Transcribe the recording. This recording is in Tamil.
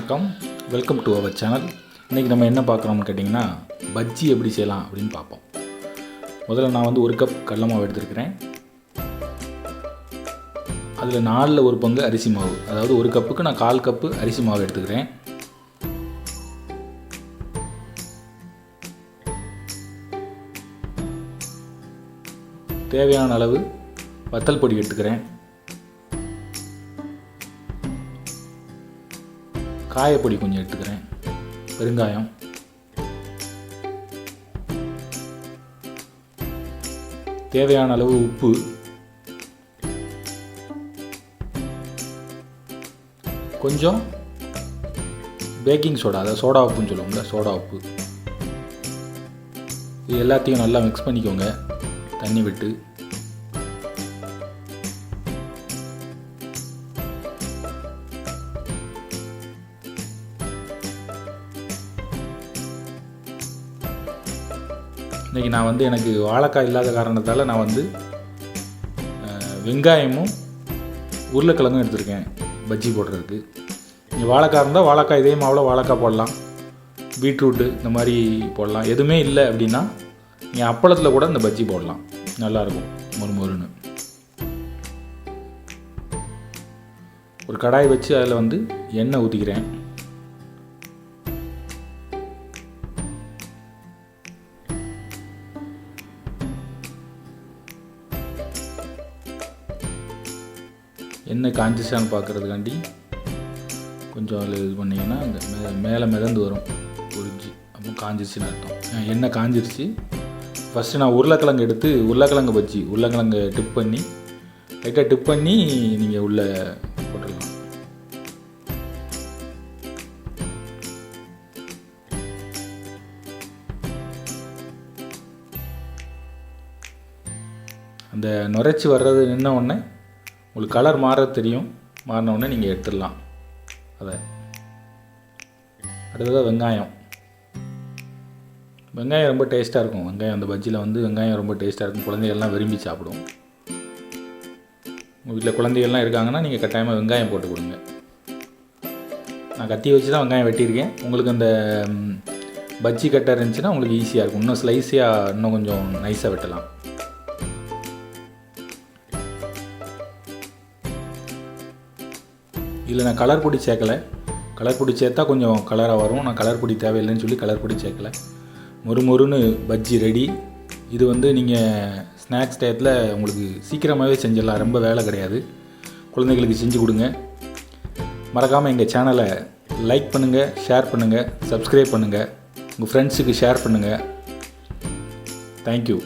வணக்கம், வெல்கம் டு அவர் சேனல். இன்றைக்கி நம்ம என்ன பார்க்குறோம்னு கேட்டிங்கன்னா, பஜ்ஜி எப்படி செய்யலாம் அப்படின்னு பார்ப்போம். முதல்ல நான் வந்து 1 கப் கடலை மாவு எடுத்துருக்கிறேன். அதில் 4ல் 1 பங்கு அரிசி மாவு, அதாவது 1 கப்புக்கு நான் 1/4 கப்பு அரிசி மாவு எடுத்துக்கிறேன். தேவையான அளவு வத்தல் பொடி எடுத்துக்கிறேன். காயப்பொடி கொஞ்சம் எடுத்துக்கிறேன். பெருங்காயம், தேவையான அளவு உப்பு, கொஞ்சம் பேக்கிங் சோடா, அதாவது சோடா உப்புன்னு சொல்லுவோம்ல, சோடா உப்பு. இது எல்லாத்தையும் நல்லா மிக்ஸ் பண்ணிக்கோங்க தண்ணி விட்டு. இன்றைக்கி நான் வந்து எனக்கு வாழைக்காய் இல்லாத காரணத்தால் நான் வந்து வெங்காயமும் உருளைக்கிழங்கும் எடுத்திருக்கேன் பஜ்ஜி போடுறதுக்கு. நீங்கள் வாழைக்காய் இருந்தால் வாழைக்காய் இதே மாவில் வாழைக்காய் போடலாம், பீட்ரூட்டு இந்த மாதிரி போடலாம். எதுவுமே இல்லை அப்படின்னா நீங்கள் அப்பளத்தில் கூட இந்த பஜ்ஜி போடலாம், நல்லாயிருக்கும் மொறுமொறுன்னு. ஒரு கடாய் வச்சு அதில் வந்து எண்ணெய் ஊற்றிக்கிறேன். எண்ணெய் காஞ்சிச்சான்னு பார்க்குறதுக்காண்டி கொஞ்சம் அதில் இது பண்ணிங்கன்னா அந்த மேலே மிதந்து வரும் பொரிஞ்சு, அப்போ காஞ்சிச்சுன்னு அர்த்தம். எண்ணெய் காஞ்சிருச்சு. ஃபஸ்ட்டு நான் உருளைக்கிழங்கு எடுத்து உருளைக்கிழங்கு பஜ்ஜி, உருளைக்கிழங்கு லைட்டாக டிப் பண்ணி நீங்கள் உள்ளே போட்டுடலாம். அந்த நுரைச்சி வர்றது நின்ன உடனே உங்களுக்கு கலர் மாறது தெரியும். மாறின உடனே நீங்கள் எடுத்துடலாம் அதை. அடுத்ததாக வெங்காயம் ரொம்ப டேஸ்ட்டாக இருக்கும். வெங்காயம் அந்த பஜ்ஜியில் வந்து வெங்காயம் ரொம்ப டேஸ்ட்டாக இருக்கும். குழந்தைகள்லாம் விரும்பி சாப்பிடும். உங்கள் வீட்டில் குழந்தைகள்லாம் இருக்காங்கன்னா நீங்கள் கட்டாயமாக வெங்காயம் போட்டு கொடுங்க. நான் கத்தி வச்சு தான் வெங்காயம் வெட்டியிருக்கேன். உங்களுக்கு அந்த பஜ்ஜி கட்டர் இருந்துச்சுன்னா உங்களுக்கு ஈஸியாக இருக்கும். இன்னும் ஸ்லைஸியாக இன்னும் கொஞ்சம் நைஸாக வெட்டலாம். இதில் நான் கலர் பொடி சேர்க்கலை. கலர் பொடி சேர்த்தா கொஞ்சம் கலராக வரும். நான் கலர் பொடி தேவையில்லைன்னு சொல்லி கலர் பொடி சேர்க்கலை. மொறுமொறுன்னு பஜ்ஜி ரெடி. இது வந்து நீங்கள் ஸ்நாக்ஸ் டயத்தில் உங்களுக்கு சீக்கிரமாகவே செஞ்சிடலாம், ரொம்ப வேலை கிடையாது. குழந்தைகளுக்கு செஞ்சு கொடுங்க. மறக்காமல் எங்கள் சேனலை லைக் பண்ணுங்கள், ஷேர் பண்ணுங்கள், சப்ஸ்கிரைப் பண்ணுங்கள், உங்கள் ஃப்ரெண்ட்ஸுக்கு ஷேர் பண்ணுங்கள். தேங்க்யூ.